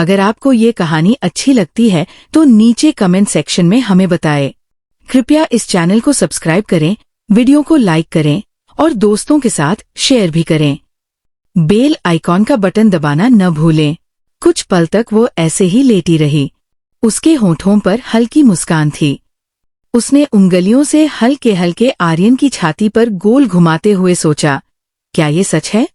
अगर आपको ये कहानी अच्छी लगती है तो नीचे कमेंट सेक्शन में हमें बताएं। कृपया इस चैनल को सब्सक्राइब करें, वीडियो को लाइक करें और दोस्तों के साथ शेयर भी करें। बेल आइकॉन का बटन दबाना न भूलें। कुछ पल तक वो ऐसे ही लेटी रही। उसके होठों पर हल्की मुस्कान थी। उसने उंगलियों से हल्के हल्के आर्यन की छाती पर गोल घुमाते हुए सोचा, क्या ये सच है?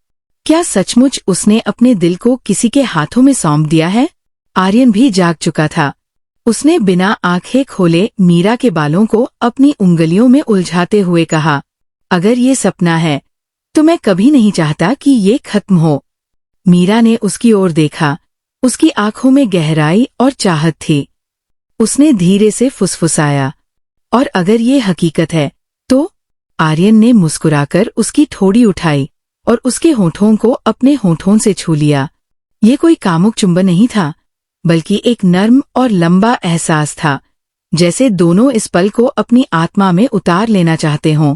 क्या सचमुच उसने अपने दिल को किसी के हाथों में सौंप दिया है? आर्यन भी जाग चुका था। उसने बिना आंखें खोले मीरा के बालों को अपनी उंगलियों में उलझाते हुए कहा, अगर ये सपना है तो मैं कभी नहीं चाहता कि ये खत्म हो। मीरा ने उसकी ओर देखा। उसकी आंखों में गहराई और चाहत थी। उसने धीरे से फुसफुसाया, और अगर ये हकीकत है तो? आर्यन ने मुस्कुराकर उसकी ठोड़ी उठाई और उसके होठों को अपने होठों से छू लिया। ये कोई कामुक चुंबन नहीं था, बल्कि एक नर्म और लंबा एहसास था, जैसे दोनों इस पल को अपनी आत्मा में उतार लेना चाहते हों।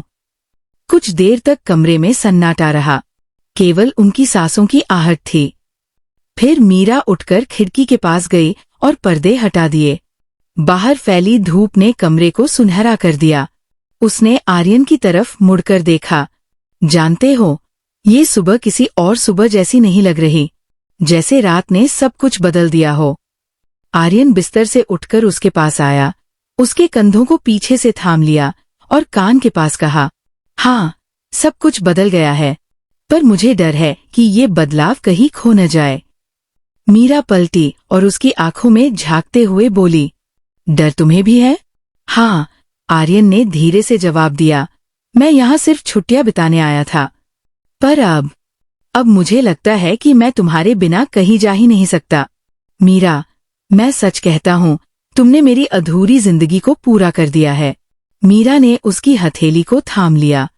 कुछ देर तक कमरे में सन्नाटा रहा। केवल उनकी सांसों की आहट थी। फिर मीरा उठकर खिड़की के पास गई और पर्दे हटा दिए। बाहर फैली धूप ने कमरे को सुनहरा कर दिया। उसने आर्यन की तरफ मुड़कर देखा। जानते हो, ये सुबह किसी और सुबह जैसी नहीं लग रही, जैसे रात ने सब कुछ बदल दिया हो। आर्यन बिस्तर से उठकर उसके पास आया, उसके कंधों को पीछे से थाम लिया और कान के पास कहा, हाँ, सब कुछ बदल गया है, पर मुझे डर है कि ये बदलाव कहीं खो न जाए। मीरा पलटी और उसकी आंखों में झांकते हुए बोली, डर तुम्हें भी है? हाँ, आर्यन ने धीरे से जवाब दिया, मैं यहाँ सिर्फ छुट्टियां बिताने आया था। पर अब मुझे लगता है कि मैं तुम्हारे बिना कहीं जा ही नहीं सकता। मीरा, मैं सच कहता हूँ, तुमने मेरी अधूरी जिंदगी को पूरा कर दिया है। मीरा ने उसकी हथेली को थाम लिया।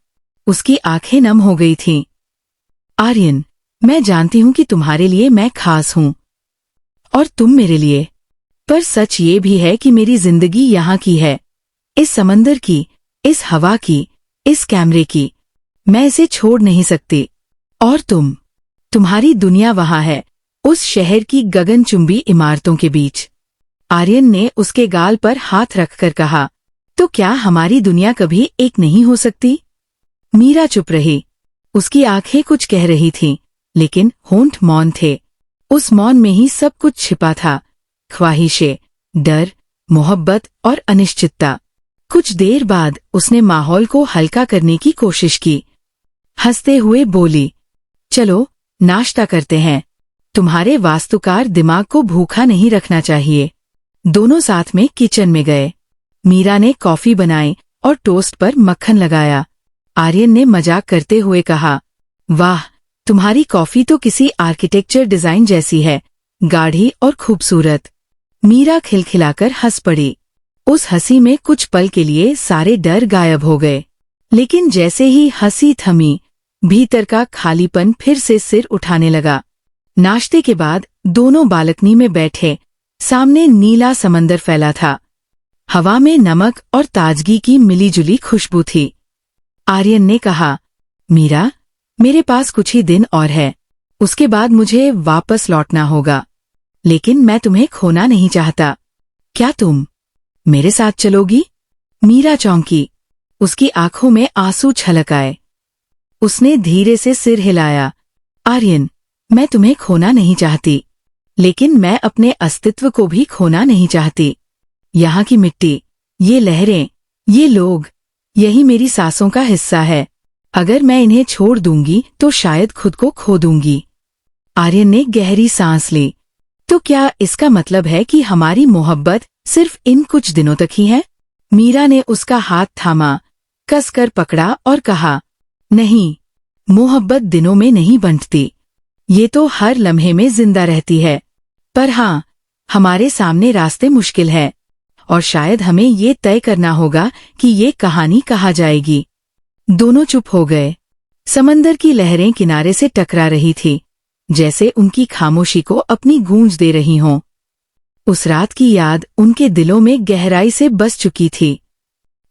उसकी आंखें नम हो गई थीं। आर्यन, मैं जानती हूँ कि तुम्हारे लिए मैं खास हूँ, और तुम मेरे लिए। पर सच ये भी है कि मेरी जिंदगी यहाँ की है, इस समंदर की, इस हवा की, इस कैमरे की। मैं इसे छोड़ नहीं सकती। और तुम्हारी दुनिया वहाँ है, उस शहर की गगनचुंबी इमारतों के बीच। आर्यन ने उसके गाल पर हाथ रखकर कहा, तो क्या हमारी दुनिया कभी एक नहीं हो सकती? मीरा चुप रही। उसकी आंखें कुछ कह रही थीं, लेकिन होंठ मौन थे। उस मौन में ही सब कुछ छिपा था, ख्वाहिशें, डर, मोहब्बत और अनिश्चितता। कुछ देर बाद उसने माहौल को हल्का करने की कोशिश की। हंसते हुए बोली, चलो नाश्ता करते हैं। तुम्हारे वास्तुकार दिमाग को भूखा नहीं रखना चाहिए। दोनों साथ में किचन में गए। मीरा ने कॉफी बनाई और टोस्ट पर मक्खन लगाया। आर्यन ने मजाक करते हुए कहा, वाह, तुम्हारी कॉफी तो किसी आर्किटेक्चर डिजाइन जैसी है, गाढ़ी और खूबसूरत। मीरा खिलखिलाकर हंस पड़ी। उस हंसी में कुछ पल के लिए सारे डर गायब हो गए, लेकिन जैसे ही हंसी थमी, भीतर का खालीपन फिर से सिर उठाने लगा। नाश्ते के बाद दोनों बालकनी में बैठे। सामने नीला समंदर फैला था। हवा में नमक और ताजगी की मिलीजुली खुशबू थी। आर्यन ने कहा, मीरा, मेरे पास कुछ ही दिन और है, उसके बाद मुझे वापस लौटना होगा, लेकिन मैं तुम्हें खोना नहीं चाहता। क्या तुम मेरे साथ चलोगी? मीरा चौंकी। उसकी आंखों में आंसू छलक आए। उसने धीरे से सिर हिलाया। आर्यन, मैं तुम्हें खोना नहीं चाहती, लेकिन मैं अपने अस्तित्व को भी खोना नहीं चाहती। यहाँ की मिट्टी, ये लहरें, ये लोग, यही मेरी सांसों का हिस्सा है। अगर मैं इन्हें छोड़ दूंगी तो शायद खुद को खो दूंगी। आर्यन ने गहरी सांस ली। तो क्या इसका मतलब है कि हमारी मोहब्बत सिर्फ इन कुछ दिनों तक ही है? मीरा ने उसका हाथ थामा, कसकर पकड़ा और कहा, नहीं, मोहब्बत दिनों में नहीं बंटती, ये तो हर लम्हे में जिंदा रहती है। पर हाँ, हमारे सामने रास्ते मुश्किल है, और शायद हमें ये तय करना होगा कि ये कहानी कहाँ जाएगी। दोनों चुप हो गए। समंदर की लहरें किनारे से टकरा रही थी, जैसे उनकी खामोशी को अपनी गूंज दे रही हों। उस रात की याद उनके दिलों में गहराई से बस चुकी थी,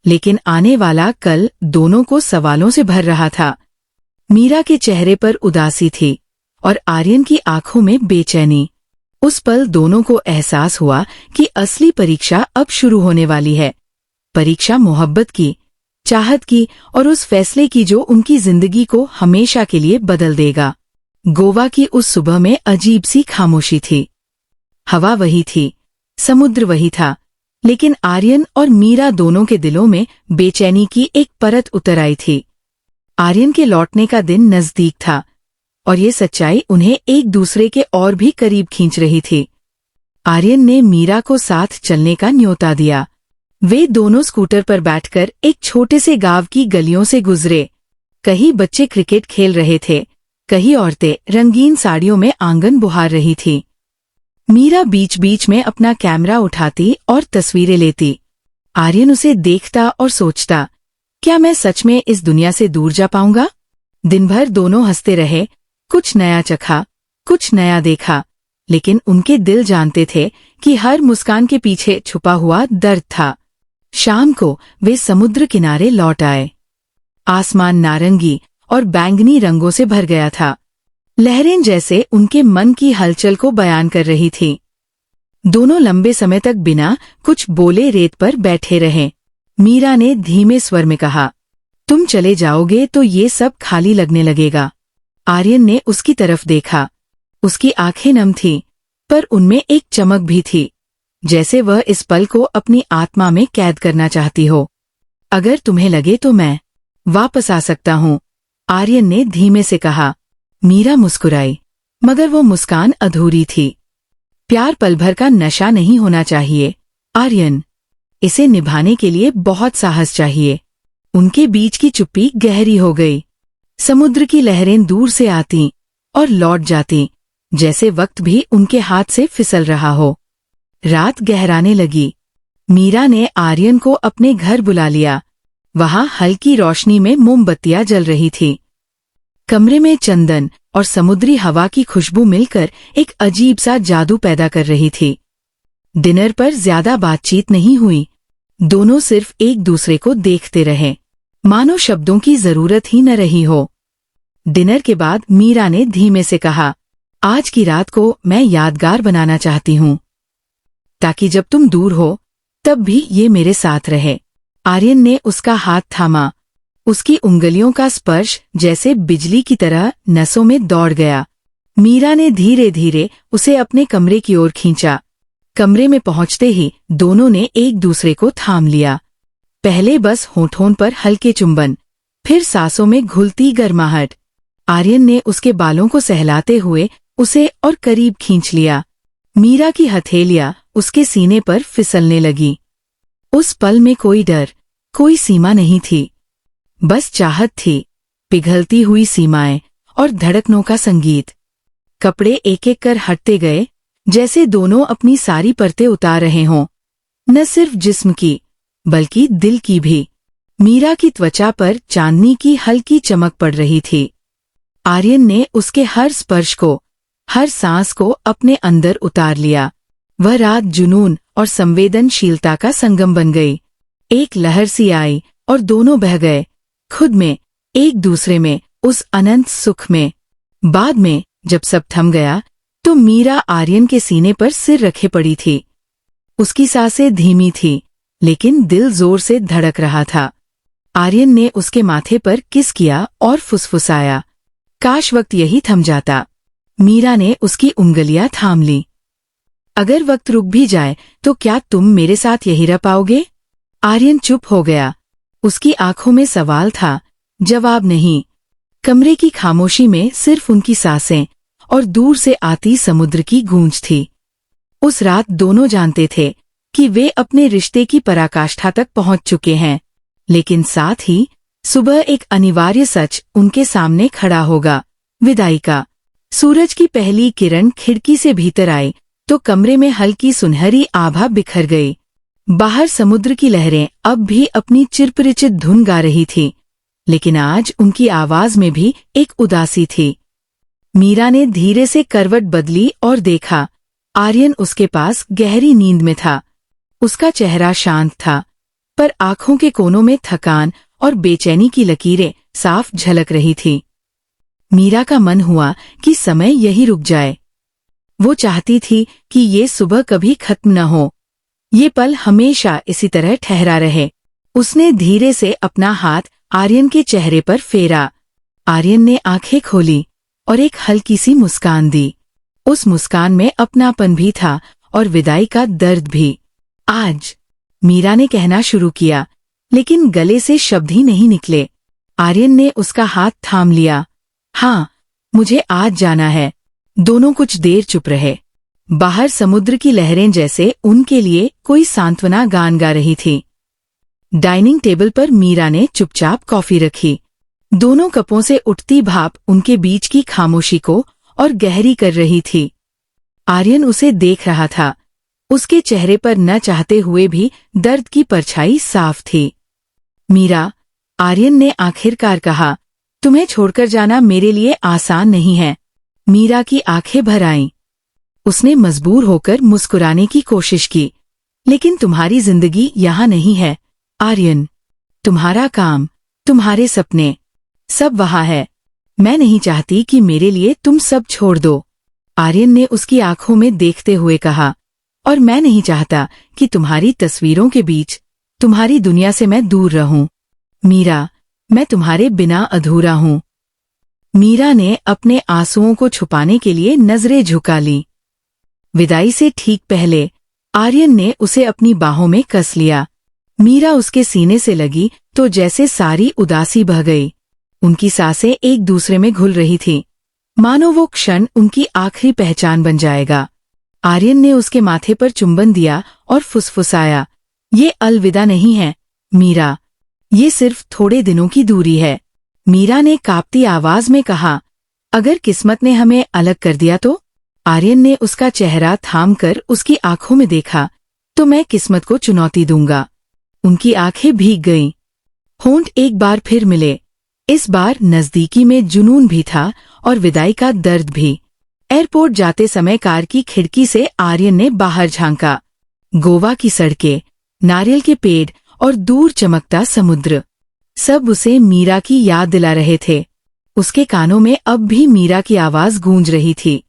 लेकिन आने वाला कल दोनों को सवालों से भर रहा था। मीरा के चेहरे पर उदासी थी और आर्यन की आंखों में बेचैनी। उस पल दोनों को एहसास हुआ कि असली परीक्षा अब शुरू होने वाली है। परीक्षा मोहब्बत की, चाहत की और उस फैसले की जो उनकी जिंदगी को हमेशा के लिए बदल देगा। गोवा की उस सुबह में अजीब सी खामोशी थी। हवा वही थी, समुद्र वही था, लेकिन आर्यन और मीरा दोनों के दिलों में बेचैनी की एक परत उतर आई थी। आर्यन के लौटने का दिन नजदीक था और ये सच्चाई उन्हें एक दूसरे के और भी करीब खींच रही थी। आर्यन ने मीरा को साथ चलने का न्योता दिया। वे दोनों स्कूटर पर बैठकर एक छोटे से गांव की गलियों से गुजरे। कहीं बच्चे क्रिकेट खेल रहे थे, कहीं औरतें रंगीन साड़ियों में आंगन बुहार रही थी। मीरा बीच बीच में अपना कैमरा उठाती और तस्वीरें लेती। आर्यन उसे देखता और सोचता, क्या मैं सच में इस दुनिया से दूर जा पाऊंगा? दिन भर दोनों हंसते रहे, कुछ नया चखा, कुछ नया देखा, लेकिन उनके दिल जानते थे कि हर मुस्कान के पीछे छुपा हुआ दर्द था। शाम को वे समुद्र किनारे लौट आए। आसमान नारंगी और बैंगनी रंगों से भर गया था। लहरें जैसे उनके मन की हलचल को बयान कर रही थीं। दोनों लंबे समय तक बिना कुछ बोले रेत पर बैठे रहे। मीरा ने धीमे स्वर में कहा, तुम चले जाओगे तो ये सब खाली लगने लगेगा। आर्यन ने उसकी तरफ देखा। उसकी आंखें नम थीं, पर उनमें एक चमक भी थी, जैसे वह इस पल को अपनी आत्मा में कैद करना चाहती हो। अगर तुम्हें लगे तो मैं वापस आ सकता हूँ, आर्यन ने धीमे से कहा। मीरा मुस्कुराई, मगर वो मुस्कान अधूरी थी। प्यार पल भर का नशा नहीं होना चाहिए, आर्यन। इसे निभाने के लिए बहुत साहस चाहिए। उनके बीच की चुप्पी गहरी हो गई। समुद्र की लहरें दूर से आती और लौट जाती, जैसे वक्त भी उनके हाथ से फिसल रहा हो। रात गहराने लगी। मीरा ने आर्यन को अपने घर बुला लिया। वहां हल्की रोशनी में मोमबत्तियां जल रही थी। कमरे में चंदन और समुद्री हवा की खुशबू मिलकर एक अजीब सा जादू पैदा कर रही थी। डिनर पर ज्यादा बातचीत नहीं हुई। दोनों सिर्फ एक दूसरे को देखते रहे, मानो शब्दों की जरूरत ही न रही हो। डिनर के बाद मीरा ने धीमे से कहा, आज की रात को मैं यादगार बनाना चाहती हूँ, ताकि जब तुम दूर हो तब भी ये मेरे साथ रहे। आर्यन ने उसका हाथ थामा। उसकी उंगलियों का स्पर्श जैसे बिजली की तरह नसों में दौड़ गया। मीरा ने धीरे धीरे उसे अपने कमरे की ओर खींचा। कमरे में पहुंचते ही दोनों ने एक दूसरे को थाम लिया। पहले बस होठों पर हल्के चुंबन, फिर सांसों में घुलती गर्माहट। आर्यन ने उसके बालों को सहलाते हुए उसे और करीब खींच लिया। मीरा की हथेलियां उसके सीने पर फिसलने लगी। उस पल में कोई डर, कोई सीमा नहीं थी, बस चाहत थी, पिघलती हुई सीमाएं और धड़कनों का संगीत। कपड़े एक एक कर हटते गए, जैसे दोनों अपनी सारी परतें उतार रहे हों, न सिर्फ जिस्म की बल्कि दिल की भी। मीरा की त्वचा पर चांदनी की हल्की चमक पड़ रही थी। आर्यन ने उसके हर स्पर्श को, हर सांस को अपने अंदर उतार लिया। वह रात जुनून और संवेदनशीलता का संगम बन गई। एक लहर सी आई और दोनों बह गए, खुद में, एक दूसरे में, उस अनंत सुख में। बाद में जब सब थम गया तो मीरा आर्यन के सीने पर सिर रखे पड़ी थी। उसकी सांसें धीमी थी, लेकिन दिल जोर से धड़क रहा था। आर्यन ने उसके माथे पर किस किया और फुसफुसाया, काश वक्त यही थम जाता। मीरा ने उसकी उंगलियां थाम ली। अगर वक्त रुक भी जाए तो क्या तुम मेरे साथ यही रह पाओगे? आर्यन चुप हो गया। उसकी आंखों में सवाल था, जवाब नहीं। कमरे की खामोशी में सिर्फ उनकी सांसें और दूर से आती समुद्र की गूंज थी। उस रात दोनों जानते थे कि वे अपने रिश्ते की पराकाष्ठा तक पहुंच चुके हैं, लेकिन साथ ही सुबह एक अनिवार्य सच उनके सामने खड़ा होगा, विदाई का। सूरज की पहली किरण खिड़की से भीतर आई तो कमरे में हल्की सुनहरी आभा बिखर गई। बाहर समुद्र की लहरें अब भी अपनी चिरपरिचित धुन गा रही थी, लेकिन आज उनकी आवाज में भी एक उदासी थी। मीरा ने धीरे से करवट बदली और देखा, आर्यन उसके पास गहरी नींद में था। उसका चेहरा शांत था, पर आंखों के कोनों में थकान और बेचैनी की लकीरें साफ झलक रही थी। मीरा का मन हुआ कि समय यही रुक जाए। वो चाहती थी कि ये सुबह कभी खत्म न हो, ये पल हमेशा इसी तरह ठहरा रहे। उसने धीरे से अपना हाथ आर्यन के चेहरे पर फेरा। आर्यन ने आंखें खोली और एक हल्की सी मुस्कान दी। उस मुस्कान में अपनापन भी था और विदाई का दर्द भी। आज, मीरा ने कहना शुरू किया, लेकिन गले से शब्द ही नहीं निकले। आर्यन ने उसका हाथ थाम लिया। हाँ, मुझे आज जाना है। दोनों कुछ देर चुप रहे। बाहर समुद्र की लहरें जैसे उनके लिए कोई सांत्वना गान गा रही थी। डाइनिंग टेबल पर मीरा ने चुपचाप कॉफी रखी। दोनों कपों से उठती भाप उनके बीच की खामोशी को और गहरी कर रही थी। आर्यन उसे देख रहा था। उसके चेहरे पर न चाहते हुए भी दर्द की परछाई साफ थी। मीरा, आर्यन ने आखिरकार कहा, तुम्हें छोड़कर जाना मेरे लिए आसान नहीं है। मीरा की आंखें भर आईं। उसने मजबूर होकर मुस्कुराने की कोशिश की। लेकिन तुम्हारी जिंदगी यहाँ नहीं है आर्यन। तुम्हारा काम, तुम्हारे सपने, सब वहाँ है। मैं नहीं चाहती कि मेरे लिए तुम सब छोड़ दो। आर्यन ने उसकी आंखों में देखते हुए कहा, और मैं नहीं चाहता कि तुम्हारी तस्वीरों के बीच, तुम्हारी दुनिया से मैं दूर रहूं। मीरा, मैं तुम्हारे बिना अधूरा हूं। मीरा ने अपने आंसुओं को छुपाने के लिए नजरें झुका ली। विदाई से ठीक पहले आर्यन ने उसे अपनी बाहों में कस लिया। मीरा उसके सीने से लगी तो जैसे सारी उदासी बह गई। उनकी सांसें एक दूसरे में घुल रही थीं, मानो वो क्षण उनकी आखिरी पहचान बन जाएगा। आर्यन ने उसके माथे पर चुंबन दिया और फुसफुसाया, ये अलविदा नहीं है मीरा, ये सिर्फ थोड़े दिनों की दूरी है। मीरा ने कांपती आवाज में कहा, अगर किस्मत ने हमें अलग कर दिया तो? आर्यन ने उसका चेहरा थामकर उसकी आंखों में देखा, तो मैं किस्मत को चुनौती दूंगा। उनकी आंखें भीग गईं। होंठ एक बार फिर मिले। इस बार नजदीकी में जुनून भी था और विदाई का दर्द भी। एयरपोर्ट जाते समय कार की खिड़की से आर्यन ने बाहर झांका। गोवा की सड़कें, नारियल के पेड़ और दूर चमकता समुद्र, सब उसे मीरा की याद दिला रहे थे। उसके कानों में अब भी मीरा की आवाज गूंज रही थी,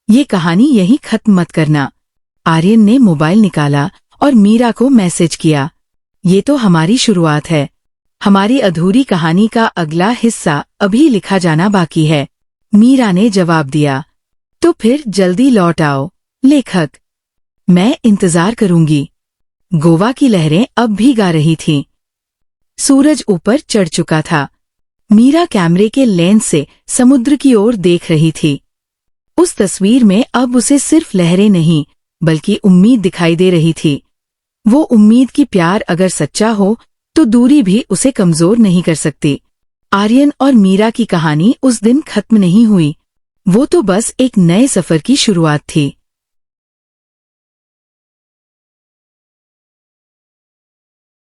ये कहानी यहीं खत्म मत करना। आर्यन ने मोबाइल निकाला और मीरा को मैसेज किया, ये तो हमारी शुरुआत है। हमारी अधूरी कहानी का अगला हिस्सा अभी लिखा जाना बाकी है। मीरा ने जवाब दिया, तो फिर जल्दी लौट आओ लेखक, मैं इंतजार करूंगी। गोवा की लहरें अब भी गा रही थीं। सूरज ऊपर चढ़ चुका था। मीरा कैमरे के लेंस से समुद्र की ओर देख रही थी। उस तस्वीर में अब उसे सिर्फ लहरें नहीं, बल्कि उम्मीद दिखाई दे रही थी। वो उम्मीद कि प्यार अगर सच्चा हो तो दूरी भी उसे कमजोर नहीं कर सकती। आर्यन और मीरा की कहानी उस दिन खत्म नहीं हुई, वो तो बस एक नए सफर की शुरुआत थी।